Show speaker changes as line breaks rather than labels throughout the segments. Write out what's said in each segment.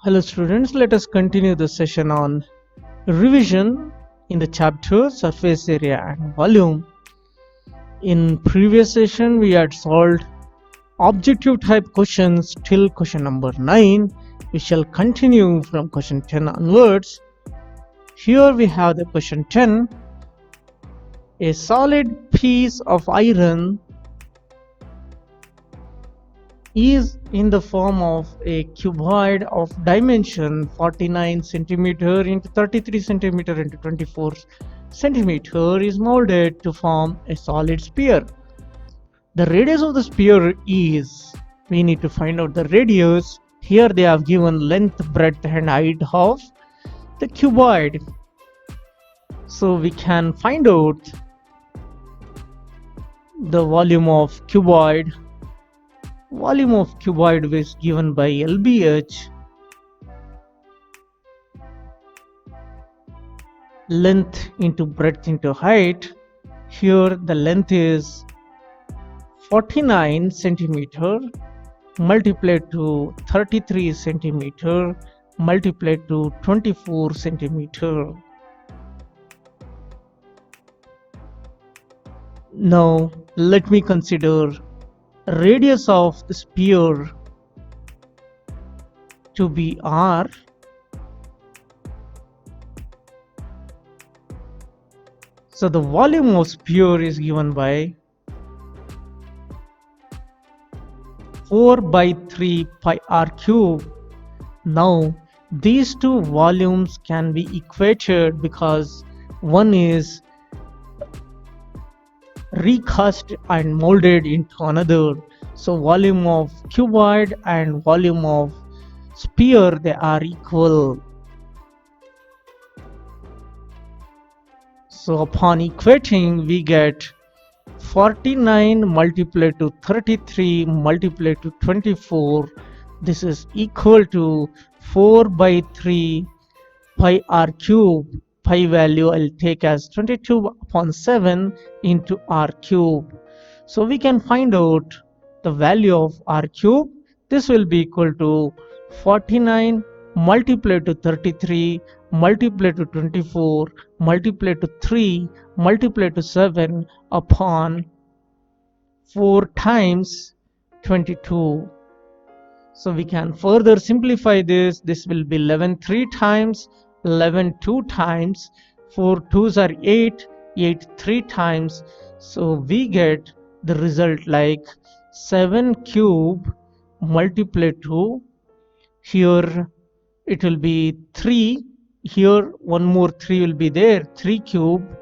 Hello students, let us continue the session on revision in the chapter surface area and volume. In previous session we had solved objective type questions till question number 9. We shall continue from question 10 onwards. Here we have the question 10. A solid piece of iron is in the form of a cuboid of dimension 49 centimeter into 33 centimeter into 24 centimeter is molded to form a solid sphere. The radius of the sphere is, we need to find out the radius. Here they have given length, breadth and height of the cuboid. So we can find out the volume of cuboid. Volume of cuboid is given by LBH. Length into breadth into height. Here the length is 49 centimeter multiplied to 33 centimeter multiplied to 24 centimeter. Now let me consider radius of the sphere to be r. So the volume of sphere is given by 4 by 3 pi r cube. Now these two volumes can be equated because one is recast and molded into another. So volume of cuboid and volume of sphere, they are equal. So upon equating we get 49 multiplied to 33 multiplied to 24. This is equal to 4 by 3 pi r cube. Pi value I'll take as 22 upon 7 into r cube. So we can find out the value of r cube. This will be equal to 49 multiplied to 33 multiplied to 24 multiplied to 3 multiplied to 7 upon 4 times 22. So we can further simplify this. This will be 11 3 times, 11 2 times, 4 2s are 8, 8 3 times. So we get the result like 7 cube multiplied to, here it will be 3, here one more 3 will be there, 3 cube.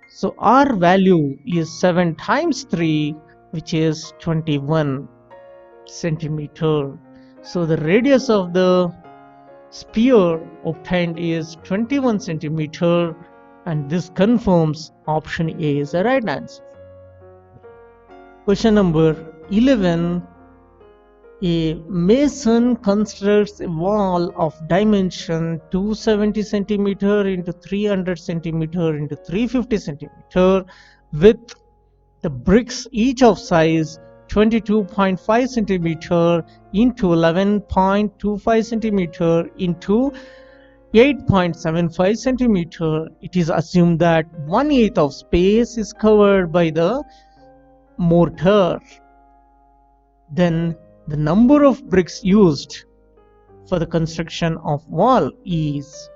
So our value is 7 times 3, which is 21 centimeter. So the radius of the sphere obtained is 21 centimeter, and this confirms option A is the right answer. Question number 11. A mason constructs a wall of dimension 270 centimeter into 300 centimeter into 350 centimeter with the bricks each of size 22.5 centimeter into 11.25 centimeter into 8.75 centimeter. It is assumed that 1/8 of space is covered by the mortar. Then the number of bricks used for the construction of wall is.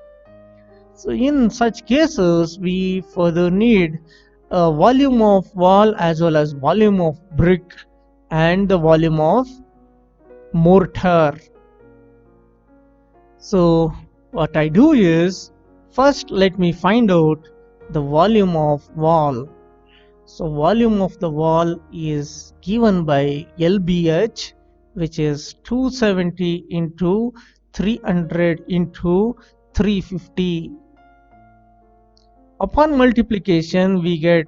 So in such cases we further need a volume of wall as well as volume of brick and the volume of mortar. So what I do is, first let me find out the volume of wall. So volume of the wall is given by LBH, which is 270 into 300 into 350. Upon multiplication we get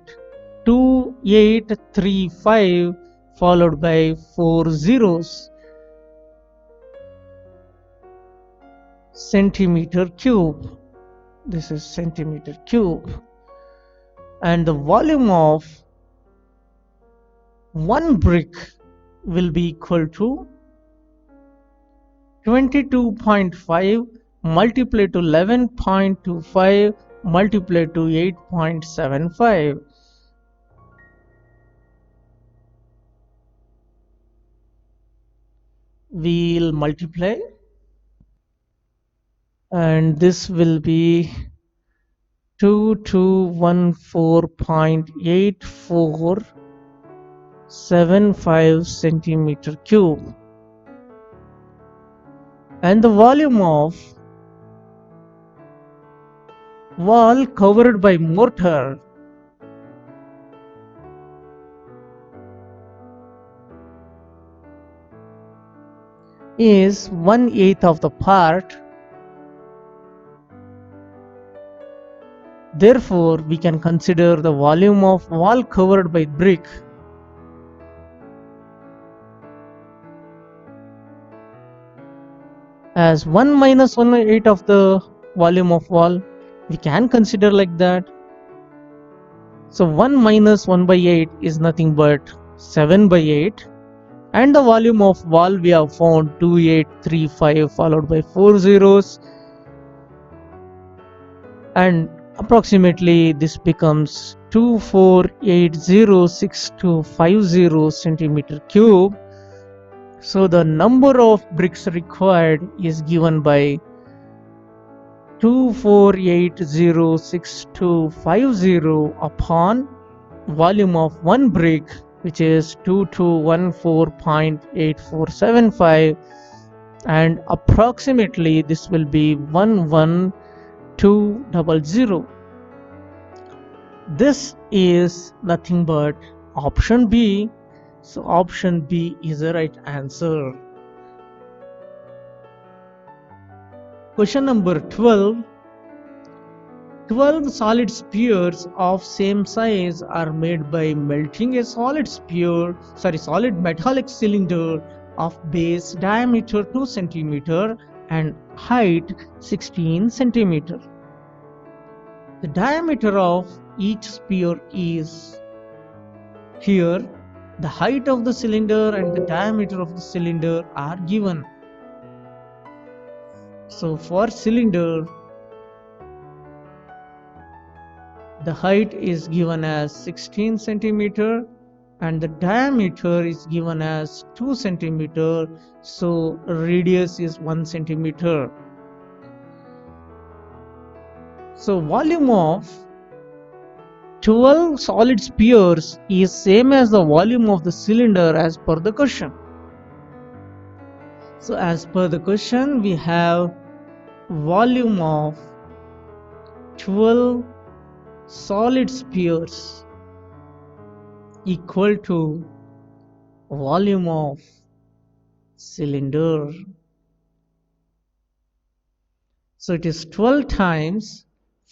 2835 followed by 4 zeros, centimeter cube. This is centimeter cube. And the volume of one brick will be equal to 22.5 multiplied to 11.25 multiplied to 8.75. We'll multiply, and this will be 2214.8475 centimeter cube, and the volume of wall covered by mortar is 1/8 of the part. Therefore, we can consider the volume of wall covered by brick as 1 minus 1/8 of the volume of wall. We can consider like that. So 1 minus 1 by 8 is nothing but 7 by 8. And the volume of wall we have found 2835 followed by 4 zeros. And approximately this becomes 24806250 centimeter cube. So the number of bricks required is given by 24806250 upon volume of one brick, which is 2214.8475, and approximately this will be 11200. This is nothing but option B. So option B is the right answer. Question number 12. 12 solid spheres of same size are made by melting a solid metallic cylinder of base diameter 2 cm and height 16 cm. The diameter of each sphere is, here the height of the cylinder and the diameter of the cylinder are given. So for cylinder, the height is given as 16 centimeter and the diameter is given as 2 centimeter. So radius is 1 centimeter. So volume of 12 solid spheres is same as the volume of the cylinder as per the question. So as per the question, we have volume of 12 solid spheres equal to volume of cylinder. So it is 12 times.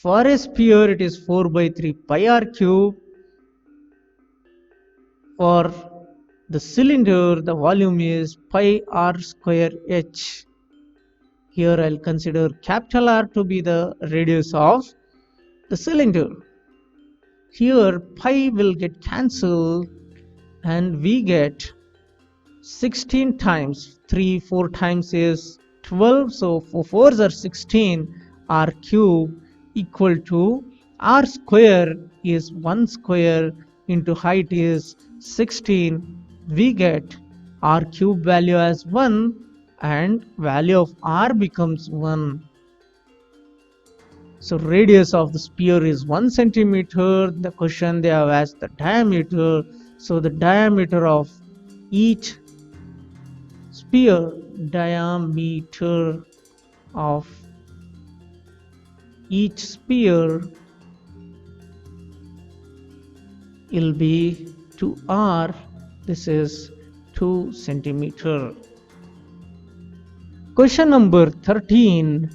For a sphere, it is 4 by 3 pi r cube. For the cylinder, the volume is pi r square h. Here I'll consider capital R to be the radius of the cylinder. Here pi will get cancelled and we get 16 times 4 times is 12. So 4 4s are 16. R cube equal to r square is 1 square into height is 16. We get r cube value as 1 and value of r becomes 1. So radius of the sphere is 1 centimeter. The question they have asked the diameter. So the diameter of each sphere, diameter of each sphere will be 2r. This is 2 centimeter. Question number 13.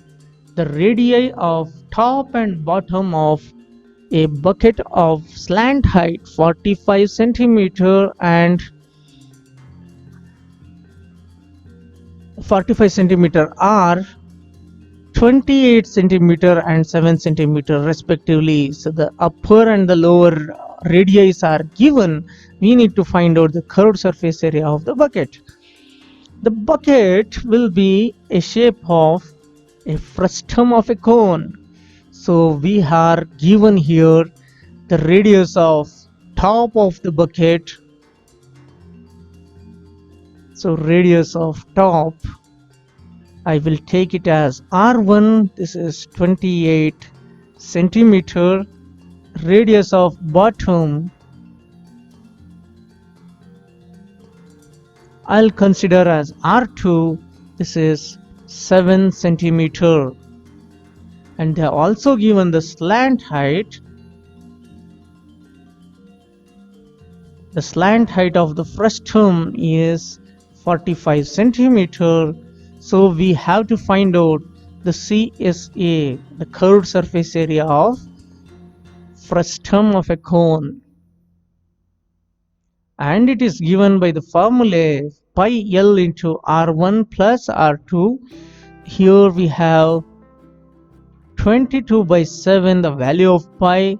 The radii of top and bottom of a bucket of slant height 45 centimeter and 45 centimeter are 28 centimeter and 7 centimeter respectively. So the upper and the lower radii are given. We need to find out the curved surface area of the bucket. The bucket will be a shape of a frustum of a cone. So we are given here the radius of top of the bucket. So radius of top, I will take it as R1. This is 28 centimeter. Radius of bottom, I'll consider as R2. This is 7 centimeter. And they are also given the slant height. The slant height of the frustum is 45 centimeter. So we have to find out the CSA, the curved surface area of frustum of a cone. And it is given by the formula pi L into R1 plus R2. Here we have 22 by 7, the value of pi.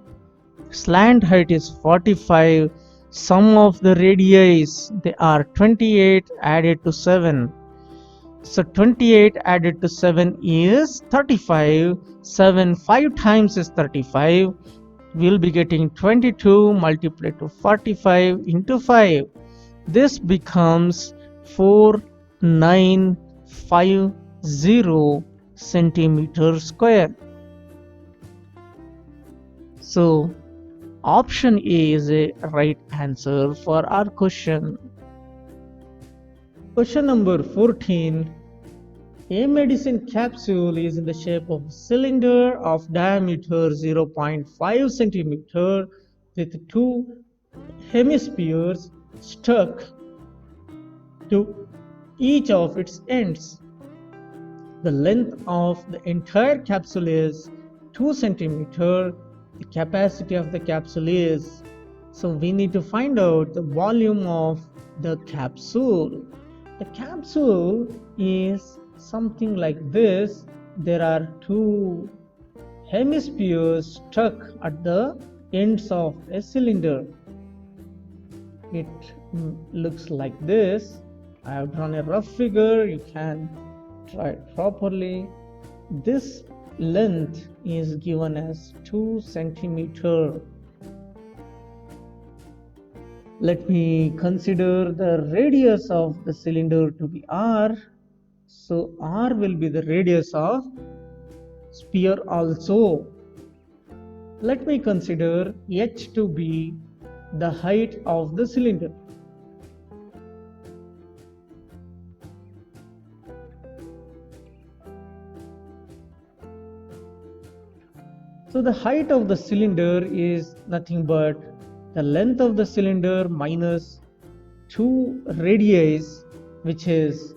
Slant height is 45. Sum of the radii, they are 28 added to 7. So 28 added to 7 is 35. 7 5 times is 35. We'll be getting 22 multiplied to 45 into 5. This becomes 4950 centimeter square. So option A is a right answer for our question. Question number 14. A medicine capsule is in the shape of a cylinder of diameter 0.5 centimeter with two hemispheres stuck to each of its ends. The length of the entire capsule is 2 centimeter. The capacity of the capsule is, so we need to find out the volume of the capsule. The capsule is something like this. There are two hemispheres stuck at the ends of a cylinder. It looks like this. I have drawn a rough figure. You can try it properly. This length is given as 2 centimeter. Let me consider the radius of the cylinder to be R. So R will be the radius of sphere also. Let me consider H to be the height of the cylinder. So the height of the cylinder is nothing but the length of the cylinder minus 2 radii, which is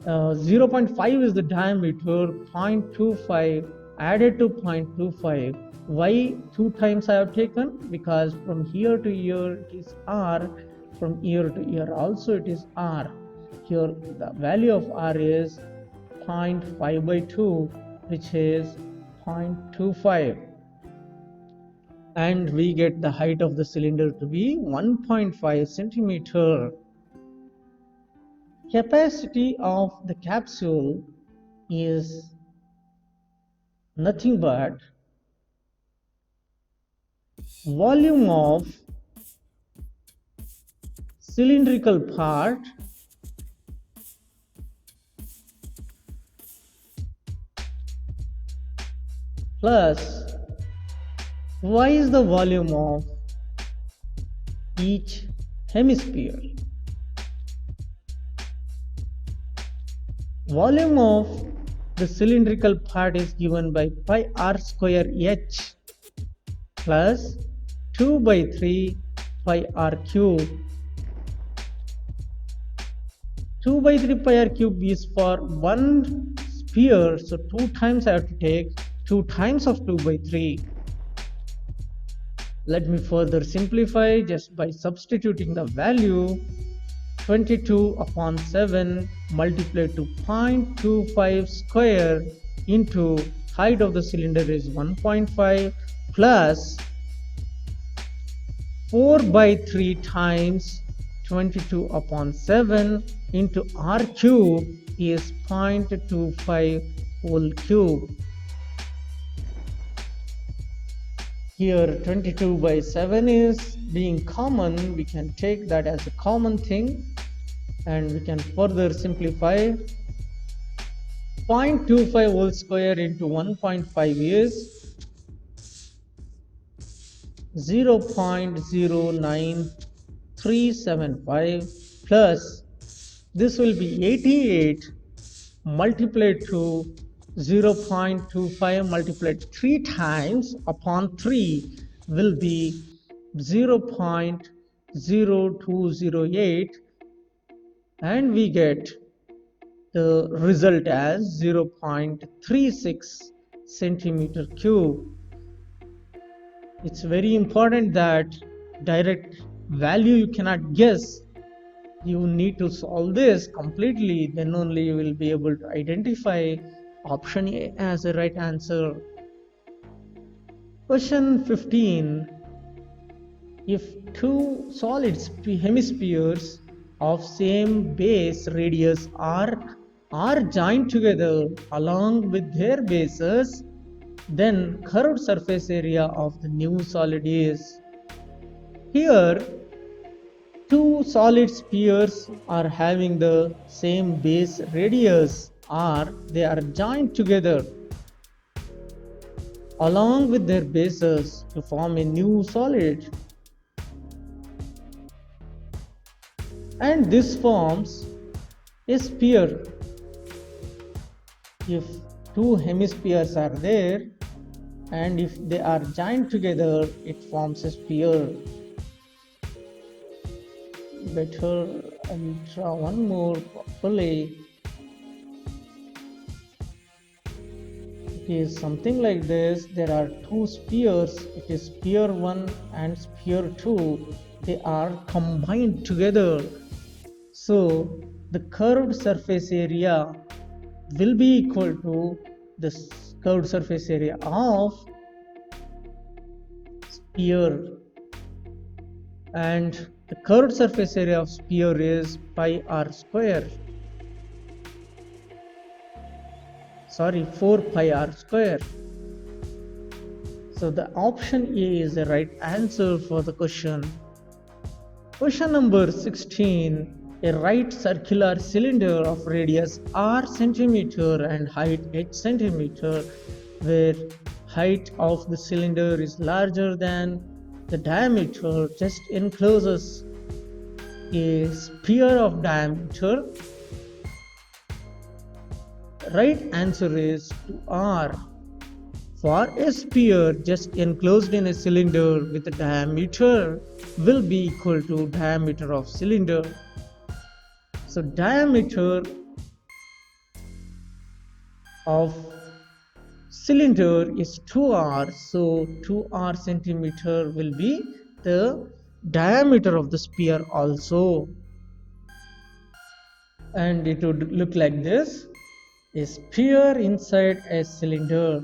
0.5 is the diameter, 0.25 added to 0.25. Why 2 times I have taken? Because from here to here it is R, from here to here also it is R. Here the value of R is 0.5 by 2, which is 0.25, and we get the height of the cylinder to be 1.5 centimeter. Capacity of the capsule is nothing but volume of cylindrical part plus y is the volume of each hemisphere. Volume of the cylindrical part is given by pi r square h plus 2 by 3 pi r cube. 2 by 3 pi r cube is for one sphere, so 2 times I have to take 2 times of 2 by 3. Let me further simplify just by substituting the value. 22 upon 7 multiplied to 0.25 square into height of the cylinder is 1.5 plus 4 by 3 times 22 upon 7 into r cube is 0.25 whole cube. Here 22 by 7 is being common, we can take that as a common thing and we can further simplify. 0.25 whole square into 1.5 is 0.09375 plus this will be 88 multiplied to 0.25 multiplied 3 times upon 3 will be 0.0208 and we get the result as 0.36 centimeter cube. It's very important that direct value you cannot guess. You need to solve this completely, then only you will be able to identify option A as the right answer. Question 15. If two solid hemispheres of same base radius are joined together along with their bases, then curved surface area of the new solid is. Here two solid spheres are having the same base radius or they are joined together along with their bases to form a new solid, and this forms a sphere. If two hemispheres are there and if they are joined together, it forms a sphere. Better I will draw one more properly. It is something like this. There are two spheres. It is sphere 1 and sphere 2. They are combined together. So the curved surface area will be equal to the curved surface area of sphere, and the curved surface area of sphere is pi r square. 4 pi r square. So the option A is the right answer for the question. Question number 16. A right circular cylinder of radius r centimeter and height h centimeter, where height of the cylinder is larger than the diameter, just encloses a sphere of diameter. Right answer is 2r. For a sphere just enclosed in a cylinder with a diameter will be equal to diameter of cylinder. So diameter of cylinder is 2r, so 2r centimeter will be the diameter of the sphere also, and it would look like this: a sphere inside a cylinder.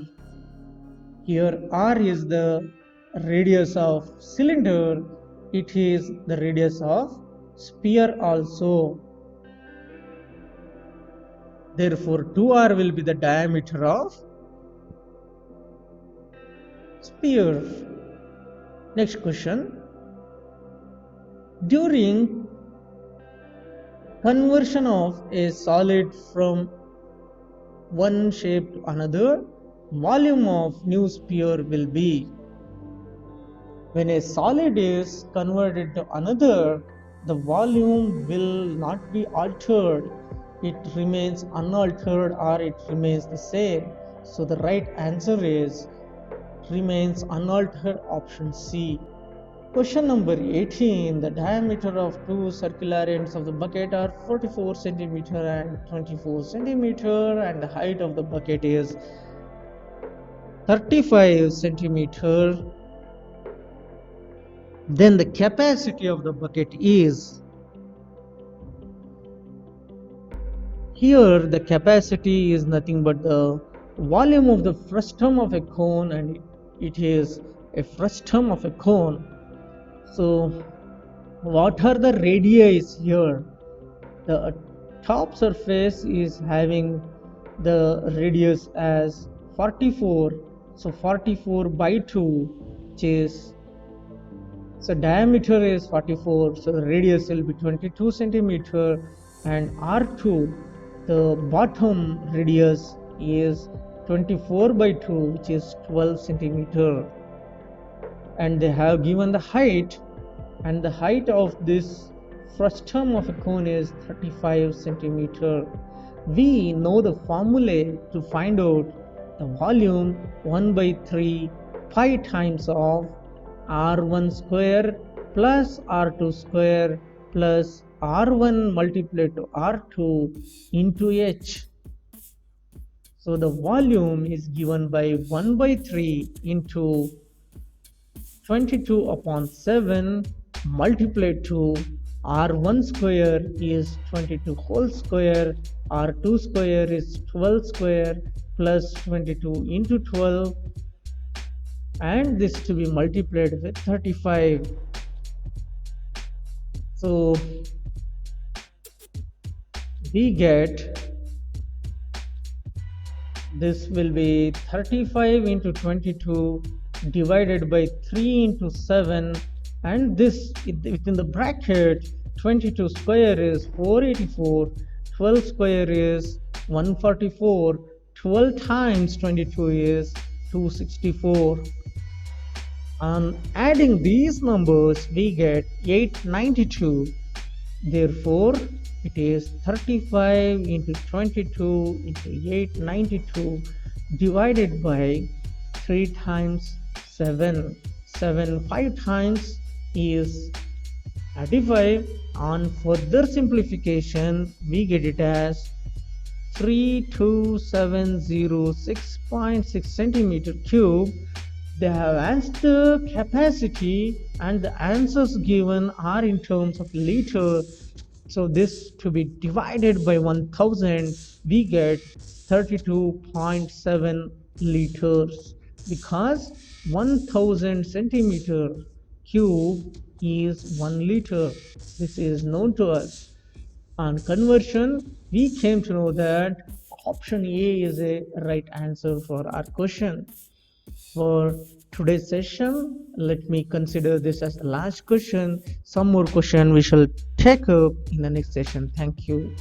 Here r is the radius of cylinder, it is the radius of sphere also. Therefore 2r will be the diameter of sphere. Next question. During conversion of a solid from one shape to another, volume of new sphere will be. When a solid is converted to another, the volume will not be altered. It remains unaltered or it remains the same. So the right answer is remains unaltered, option C. Question number 18. The diameter of two circular ends of the bucket are 44 cm and 24 cm, and the height of the bucket is 35 cm. Then the capacity of the bucket is. Here the capacity is nothing but the volume of the frustum of a cone, and it is a frustum of a cone. So What are the radii here? The top surface is having the radius as 44, so 44 by 2, which is, so diameter is 44, so the radius will be 22 centimeter, and R2, the bottom radius is 24 by 2, which is 12 centimeter. And they have given the height, and the height of this frustum of a cone is 35 centimeter. We know the formula to find out the volume 1 by 3 pi times of R1 square plus R2 square plus R1 multiplied to R2 into H. So the volume is given by 1 by 3 into 22 upon 7 multiplied to R1 square is 22 whole square, R2 square is 12 square plus 22 into 12, and this to be multiplied with 35. So we get, this will be 35 into 22 divided by 3 into 7, and this within the bracket 22 square is 484, 12 square is 144, 12 times 22 is 264. On adding these numbers we get 892. Therefore it is 35 into 22 into 892 divided by 3 times 7. 5 times is 35. On further simplification we get it as 32706.6 centimeter cube. They have asked the capacity and the answers given are in terms of liter. So this to be divided by 1000, we get 32.7 liters, because 1000 centimeter cube is 1 liter. This is known to us. On conversion, we came to know that option A is a right answer for our question. For today's session, let me consider this as the last question. Some more question we shall take up in the next session. Thank you.